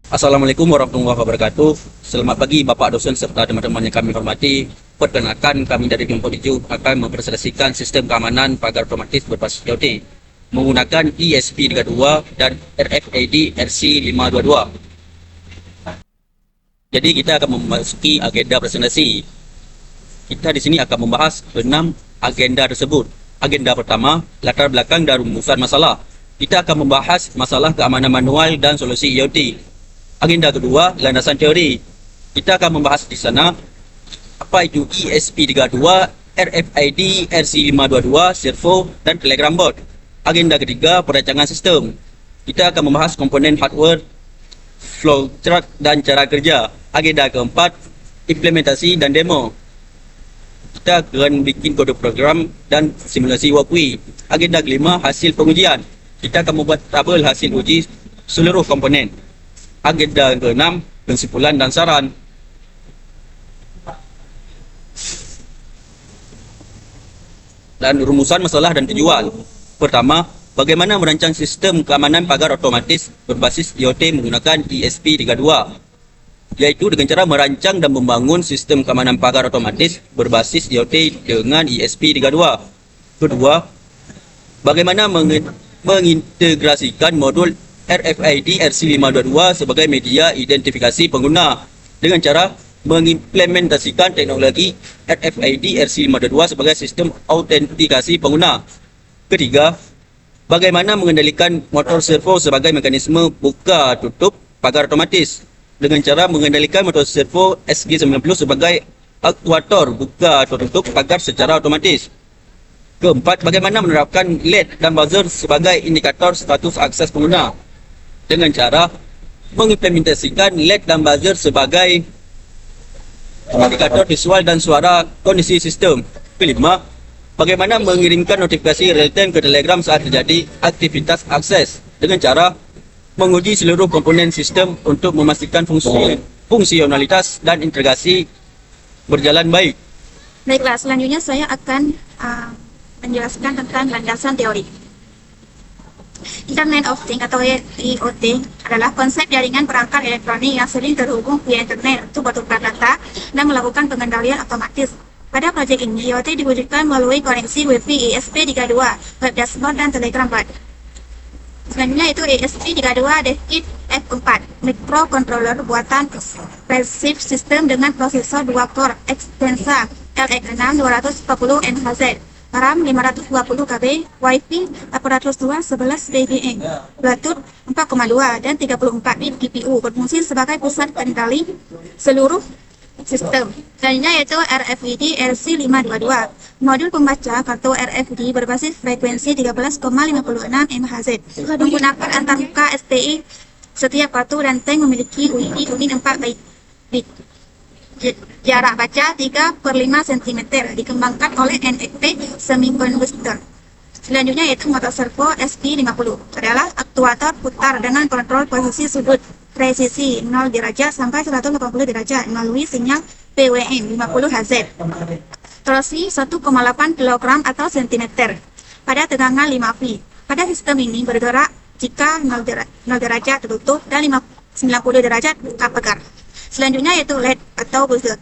Assalamualaikum warahmatullahi wabarakatuh. Selamat pagi Bapak dosen serta teman-teman yang kami hormati. Perkenalkan, kami dari Kelompok 7 akan mempresentasikan sistem keamanan pagar otomatis berbasis IoT menggunakan ESP32 dan RFID RC522. Jadi kita akan memasuki agenda presentasi. Kita di sini akan membahas 6 agenda tersebut. Agenda pertama, latar belakang dan rumusan masalah. Kita akan membahas masalah keamanan manual dan solusi IoT. Agenda kedua, landasan teori. Kita akan membahas di sana apa itu ESP32, RFID, RC522, servo, dan telegram bot. Agenda ketiga, perancangan sistem. Kita akan membahas komponen hardware, flowchart, dan cara kerja. Agenda keempat, implementasi dan demo. Kita akan bikin kode program dan simulasi walkthrough. Agenda kelima, hasil pengujian. Kita akan membuat tabel hasil uji seluruh komponen. Agenda ke-6, kesimpulan dan saran. Dan rumusan masalah dan tujuan. Pertama, bagaimana merancang sistem keamanan pagar otomatis berbasis IoT menggunakan ESP32, yaitu dengan cara merancang dan membangun sistem keamanan pagar otomatis berbasis IoT dengan ESP32. Kedua, bagaimana mengintegrasikan modul RFID RC522 sebagai media identifikasi pengguna dengan cara mengimplementasikan teknologi RFID RC522 sebagai sistem autentikasi pengguna. Ketiga, bagaimana mengendalikan motor servo sebagai mekanisme buka tutup pagar otomatis dengan cara mengendalikan motor servo SG90 sebagai aktuator buka atau tutup pagar secara otomatis. Keempat, bagaimana menerapkan LED dan buzzer sebagai indikator status akses pengguna dengan cara mengimplementasikan LED dan buzzer sebagai indikator visual dan suara kondisi sistem. Kelima, bagaimana mengirimkan notifikasi real-time ke Telegram saat terjadi aktivitas akses dengan cara menguji seluruh komponen sistem untuk memastikan fungsionalitas dan integrasi berjalan baik. Baiklah, selanjutnya saya akan menjelaskan tentang landasan teori. Internet of Things atau IoT adalah konsep jaringan perangkat elektronik yang sering terhubung via internet untuk bertukar data dan melakukan pengendalian otomatis. Pada proyek ini, IoT diwujudkan melalui koneksi Wi-Fi ESP32, web dashboard, dan telegram bot. Selanjutnya itu ESP32 DevKit F4, microcontroller buatan Perceived System dengan prosesor 2 core Extensa LX6 240MHz. RAM 520 KB, Wi-Fi 802 11 dBm, Bluetooth 4,2 dan 34 bit GPU berfungsi sebagai pusat kendali seluruh sistem. Selanjutnya yaitu RFID RC522, modul pembaca kartu RFID berbasis frekuensi 13,56 MHz, menggunakan antarmuka SPI. Setiap kartu dan tank memiliki unit 4 bit. Jarak baca 3/5 cm, dikembangkan oleh NXP Semiconductor. Selanjutnya yaitu motor servo SP50, adalah aktuator putar dengan kontrol posisi sudut presisi 0 derajat sampai 180 derajat melalui sinyal PWM 50 Hz. Torsi 1,8 kg atau cm pada tegangan 5 V. Pada sistem ini bergerak jika 0 derajat tertutup dan 90 derajat buka pegar. Selanjutnya yaitu LED atau buzzer.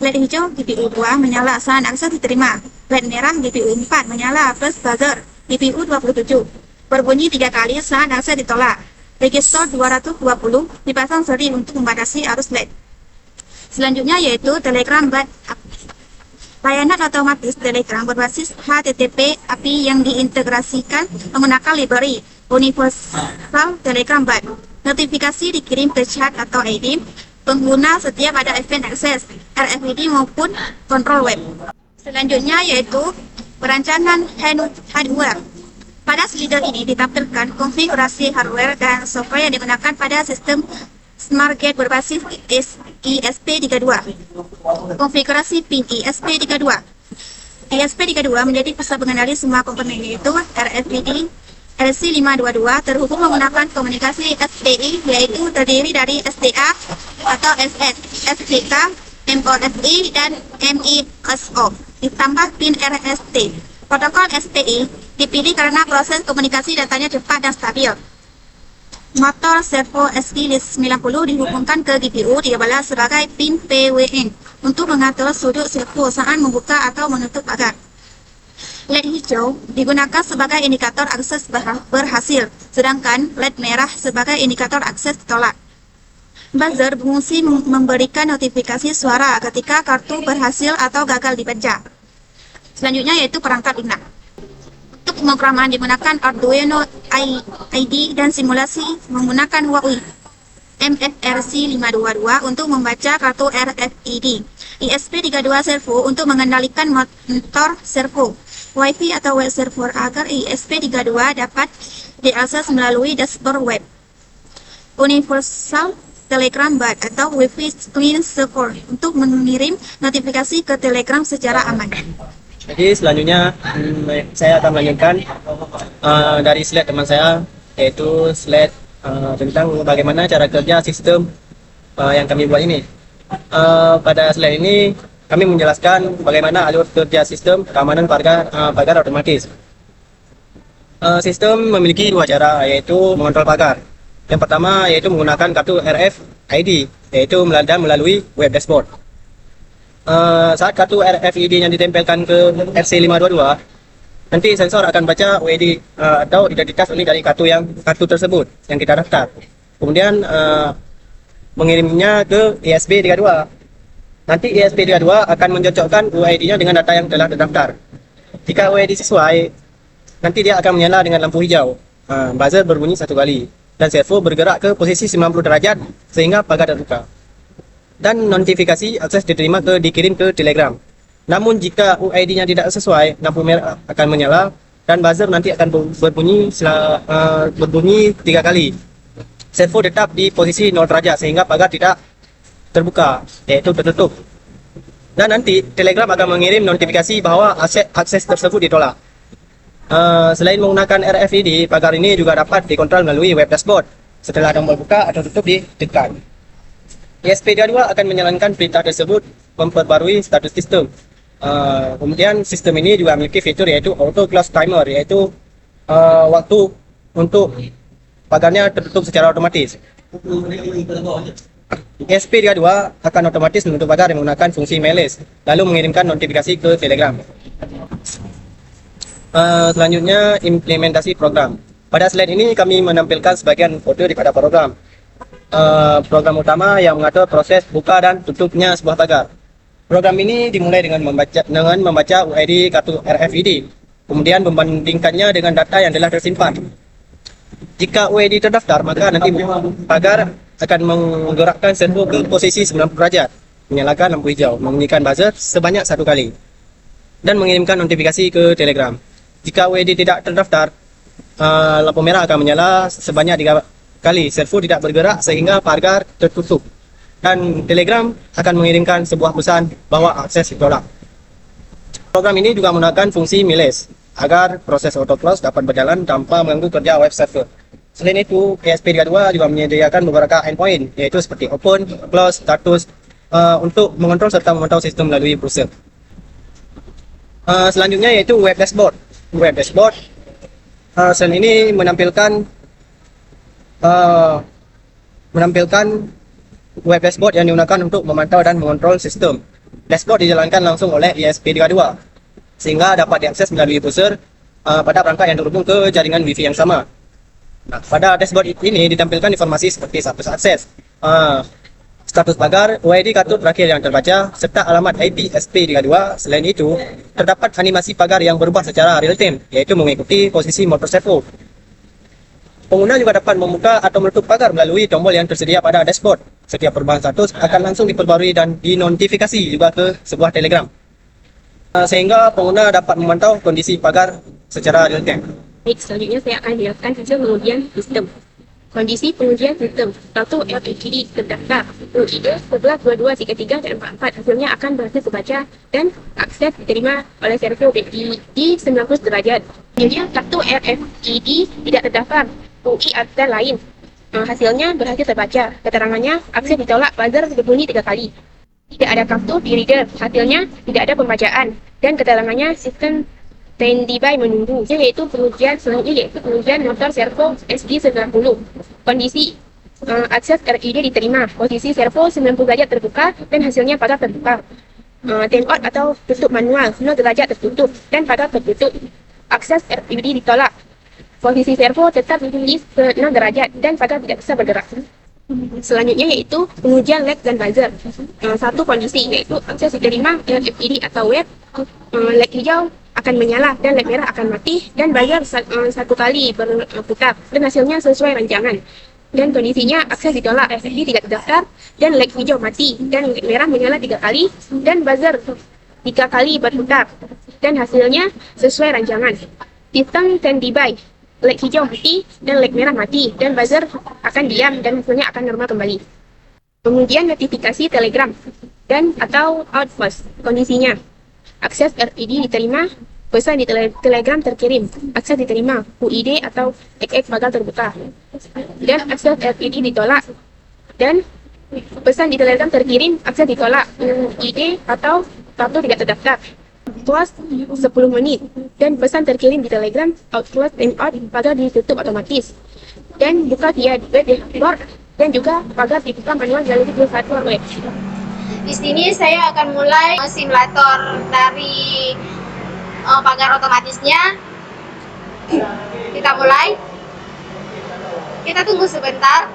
LED hijau GPU 2 menyala saat akses diterima. LED merah GPU 4 menyala plus buzzer GPU 27 berbunyi 3 kali saat akses ditolak. Register 220 dipasang seri untuk membatasi arus LED. Selanjutnya yaitu Telegram bot. Layanan otomatis Telegram berbasis HTTP API yang diintegrasikan menggunakan library Universal Telegram Bot. Notifikasi dikirim ke chat atau ID pengguna setiap ada event akses RFID maupun kontrol web. Selanjutnya yaitu perancangan hardware. Pada slider ini ditampilkan konfigurasi hardware dan software yang digunakan pada sistem Smart Gate berbasis ESP32. Konfigurasi pin ESP32. ESP32 menjadi pusat pengendali semua komponen, yaitu RFID RC522 terhubung menggunakan komunikasi SPI, yaitu terdiri dari SDA atau SS, SDK, MOSI, dan MISO, ditambah pin RST. Protokol SPI dipilih karena proses komunikasi datanya cepat dan stabil. motor servo SE90 dihubungkan ke GPU 13 sebagai pin PWN untuk mengatur sudut servo saat membuka atau menutup pagar. LED hijau digunakan sebagai indikator akses berhasil, sedangkan LED merah sebagai indikator akses ditolak. Buzzer berfungsi memberikan notifikasi suara ketika kartu berhasil atau gagal dibaca. Selanjutnya yaitu perangkat lunak. Untuk pemrograman digunakan Arduino IDE dan simulasi menggunakan Huawei MFRC522 untuk membaca kartu RFID, ESP32 servo untuk mengendalikan motor servo, Wi-Fi atau web server agar ESP32 dapat diakses melalui dashboard web, Universal Telegram Bot atau Wi-Fi Client Server untuk mengirim notifikasi ke Telegram secara aman. Jadi selanjutnya saya akan melanjutkan dari slide teman saya, yaitu slide tentang bagaimana cara kerja sistem yang kami buat ini. Pada slide ini kami menjelaskan bagaimana alur kerja sistem keamanan pagar otomatis. Sistem memiliki dua cara, yaitu mengontrol pagar. Yang pertama yaitu menggunakan kartu RFID, yaitu melalui web dashboard. Saat kartu RFID yang ditempelkan ke RC522, nanti sensor akan baca UID atau identitas unik dari kartu tersebut yang kita daftar. Kemudian mengirimnya ke ESP32. Nanti ESP32 akan mencocokkan UID-nya dengan data yang telah terdaftar. Jika UID sesuai, nanti dia akan menyala dengan lampu hijau. Buzzer berbunyi satu kali dan servo bergerak ke posisi 90 derajat sehingga pagar terbuka. Dan notifikasi akses dikirim ke Telegram. Namun jika UID-nya tidak sesuai, lampu merah akan menyala dan buzzer nanti akan berbunyi 3 kali. Servo tetap di posisi 0 derajat sehingga pagar tidak terbuka, yaitu tertutup. Dan nanti Telegram akan mengirim notifikasi bahwa akses tersebut ditolak. Selain menggunakan RFID, pagar ini juga dapat dikontrol melalui web dashboard. Setelah tombol buka atau tutup ditekan, ESP32 akan menjalankan perintah tersebut memperbarui status sistem. Kemudian sistem ini juga memiliki fitur yaitu auto close timer, yaitu waktu untuk pagarnya tertutup secara otomatis. ESP32 akan otomatis menutup pagar menggunakan fungsi mailis, lalu mengirimkan notifikasi ke Telegram. Selanjutnya implementasi program. Pada slide ini kami menampilkan sebagian kode daripada program. Program utama yang mengatur proses buka dan tutupnya sebuah pagar. Program ini dimulai dengan membaca UID kartu RFID, kemudian membandingkannya dengan data yang telah tersimpan. Jika UID terdaftar, maka nanti pagar akan menggerakkan servo ke posisi 90 derajat, menyalakan lampu hijau, membunyikan buzzer sebanyak 1 kali, dan mengirimkan notifikasi ke Telegram. Jika UID tidak terdaftar, lampu merah akan menyala sebanyak 3 kali, servo tidak bergerak sehingga pagar tertutup, dan Telegram akan mengirimkan sebuah pesan bahwa akses ditolak. Program ini juga menggunakan fungsi mailis agar proses auto close dapat berjalan tanpa mengganggu kerja web server. Selain itu, ESP32 juga menyediakan beberapa endpoint, yaitu seperti open, close, status, untuk mengontrol serta memantau sistem melalui browser. Selanjutnya yaitu web dashboard. Web dashboard selain ini menampilkan web dashboard yang digunakan untuk memantau dan mengontrol sistem. Dashboard dijalankan langsung oleh ESP32 sehingga dapat diakses melalui browser pada perangkat yang terhubung ke jaringan Wi-Fi yang sama. Nah, pada dashboard ini ditampilkan informasi seperti status akses, status pagar, UID kartu terakhir yang terbaca, serta alamat IP ESP32. Selain itu, terdapat animasi pagar yang berubah secara real time, yaitu mengikuti posisi motor servo. Pengguna juga dapat membuka atau menutup pagar melalui tombol yang tersedia pada dashboard. Setiap perubahan status akan langsung diperbarui dan dinotifikasi juga ke sebuah Telegram, sehingga pengguna dapat memantau kondisi pagar secara real time. Baik, selanjutnya saya akan jelaskan hasil pengujian sistem. Kondisi pengujian sistem. Kartu RFID terdaftar. UID 11, 22, 33, dan 44 hasilnya akan berhasil terbaca dan akses diterima oleh servo di 90 derajat. Selanjutnya, kartu RFID tidak terdaftar. UI dan lain. Hasilnya berhasil terbaca. Keterangannya, akses ditolak, buzzer berbunyi 3 kali. Tidak ada kartu di reader. Hasilnya tidak ada pembacaan. Dan keterangannya sistem standby menunggu, yaitu pengujian selanjutnya yaitu pengujian motor servo SD90. Kondisi akses RID diterima, posisi servo 90 derajat terbuka dan hasilnya pagar terbuka. Timeout atau tutup manual 0 derajat tertutup dan pagar tertutup. Akses RID ditolak. Posisi servo tetap di 0 derajat dan pagar tidak bisa bergerak. Selanjutnya yaitu pengujian LED dan buzzer. Satu kondisi yaitu akses diterima dengan FPD atau web, LED hijau akan menyala dan LED merah akan mati dan buzzer satu kali berputar dan hasilnya sesuai rancangan. Dan kondisinya akses ditolak, FPD tidak terdaftar dan LED hijau mati dan LED merah menyala 3 kali dan buzzer 3 kali berputar dan hasilnya sesuai rancangan. Sistem standby, LED hijau mati dan LED merah mati dan buzzer akan diam dan hasilnya akan normal kembali. Kemudian notifikasi telegram dan atau outpost. Kondisinya akses RID diterima, pesan di telegram terkirim, akses diterima, UID atau XX pagar terbuka, dan akses RID ditolak, dan pesan di telegram terkirim, akses ditolak, UID atau kartu tidak terdaftar. Close 10 menit dan pesan terkirim di telegram, out close and out pagar ditutup otomatis dan buka via web dashboard dan juga pagar dibuka manual melalui satu web. Di sini saya akan mulai simulator dari pagar otomatisnya. Kita mulai. Kita tunggu sebentar.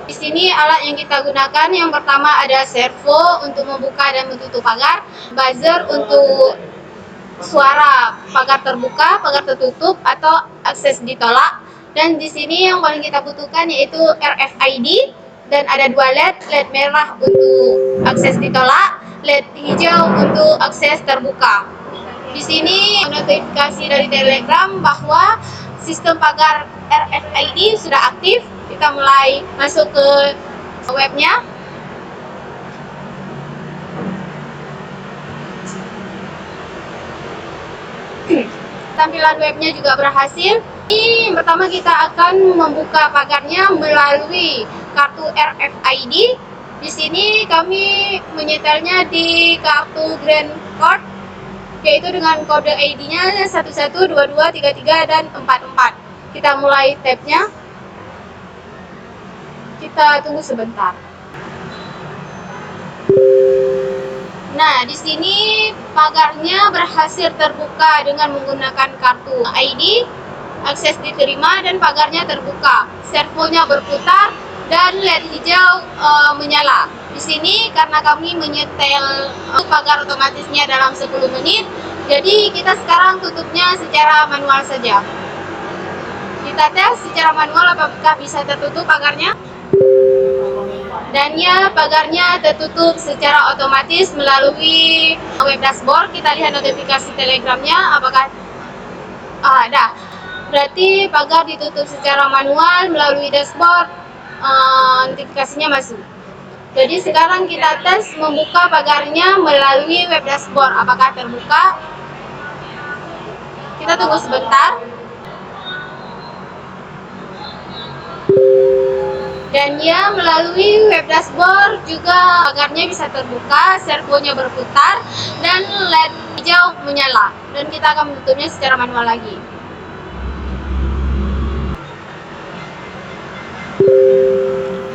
Di sini alat yang kita gunakan yang pertama ada servo untuk membuka dan menutup pagar, buzzer untuk suara pagar terbuka, pagar tertutup atau akses ditolak. Dan di sini yang paling kita butuhkan yaitu RFID dan ada 2 LED merah untuk akses ditolak, LED hijau untuk akses terbuka. Di sini notifikasi dari Telegram bahwa sistem pagar RFID sudah aktif. Kita mulai masuk ke webnya. Tampilan webnya juga berhasil. Ini pertama kita akan membuka pagarnya melalui kartu RFID. Di sini kami menyetelnya di kartu Grand Card, yaitu dengan kode ID-nya 11, 22, 33 dan 44. Kita mulai tab-nya. Kita tunggu sebentar. Nah, di sini pagarnya berhasil terbuka dengan menggunakan kartu ID, akses diterima dan pagarnya terbuka. Servonya berputar dan LED hijau menyala. Di sini karena kami menyetel pagar otomatisnya dalam 10 menit, jadi kita sekarang tutupnya secara manual saja. Kita tes secara manual apakah bisa tertutup pagarnya. Dan ya, pagarnya tertutup secara otomatis melalui web dashboard. Kita lihat notifikasi telegramnya apakah ada. Berarti pagar ditutup secara manual melalui dashboard, notifikasinya masuk. Jadi sekarang kita tes membuka pagarnya melalui web dashboard, apakah terbuka. Kita tunggu sebentar. Dan ya, melalui web dashboard juga pagarnya bisa terbuka, servonya berputar, dan LED hijau menyala. Dan kita akan menutupnya secara manual lagi.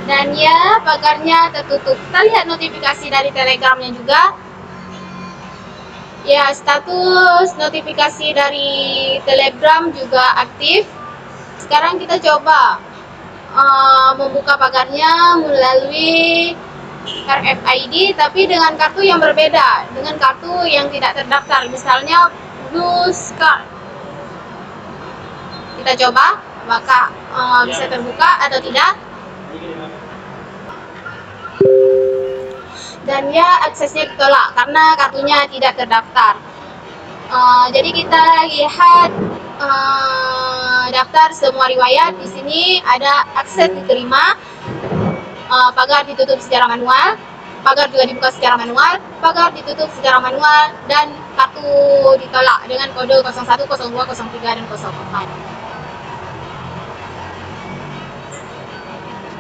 Dan ya, pagarnya tertutup. Kita lihat notifikasi dari telegramnya juga. Ya, status notifikasi dari telegram juga aktif. Sekarang kita coba membuka pagarnya melalui RFID tapi dengan kartu yang berbeda, dengan kartu yang tidak terdaftar, misalnya Blue Card. Kita coba apakah bisa terbuka atau tidak. Dan ya, aksesnya ditolak karena kartunya tidak terdaftar. Jadi kita lihat daftar semua riwayat. Di sini ada akses diterima, pagar ditutup secara manual, pagar juga dibuka secara manual, pagar ditutup secara manual, dan kartu ditolak dengan kode 01, 02, 03, dan 04.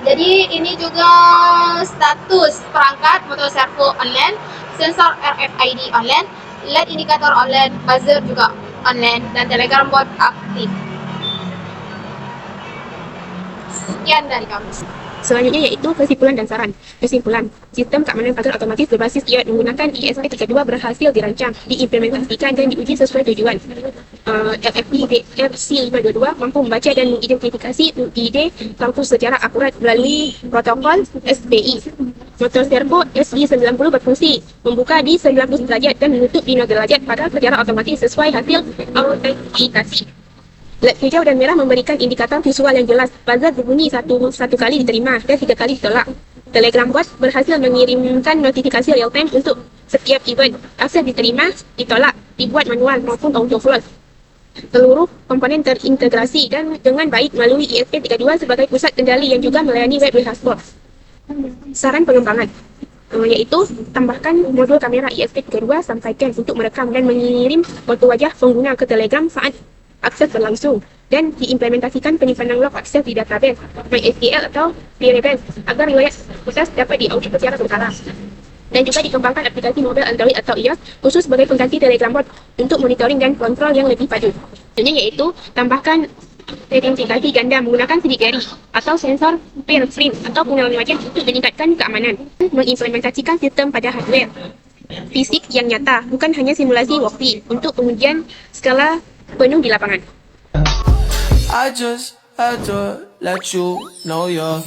Jadi ini juga status perangkat motor servo online, sensor RFID online, LED indikator online, buzzer juga online, dan telegram bot aktif. Sekian dari kami. Selanjutnya yaitu kesimpulan dan saran. Kesimpulan, sistem keamanan pagar otomatis berbasis IOT menggunakan ISP32 berhasil dirancang, diimplementasikan dan diuji sesuai tujuan. LFP RC522 mampu membaca dan mengidentifikasi UID kartu secara akurat melalui protokol SPI. Motor servo SI90 berfungsi membuka di 90 derajat dan menutup di 0 derajat pagar secara otomatis sesuai hasil autentikasi. LED hijau dan merah memberikan indikator visual yang jelas. Buzzer berbunyi satu kali diterima dan 3 kali ditolak. Telegram bot berhasil mengirimkan notifikasi real time untuk setiap event. Akses diterima, ditolak, dibuat manual maupun auto close. Seluruh komponen terintegrasi dan dengan baik melalui ISP32 sebagai pusat kendali yang juga melayani web dashboard. Saran pengembangan yaitu tambahkan modul kamera ISP32 sampaikan untuk merekam dan mengirim foto wajah pengguna ke Telegram saat akses berlangsung, dan diimplementasikan penyimpanan log akses di database MySQL atau Firebase agar riwayat proses dapat diaudit secara berkala. Dan juga dikembangkan aplikasi mobil Android atau iOS khusus sebagai pengganti Telegram bot untuk monitoring dan kontrol yang lebih padu. Contohnya yaitu tambahkan autentikasi ganda menggunakan sidik jari atau sensor fingerprint atau pengenalan wajah untuk meningkatkan keamanan. Mengimplementasikan sistem pada hardware fisik yang nyata, bukan hanya simulasi walkthrough untuk pengujian skala penuh di lapangan. I just had to let you know you're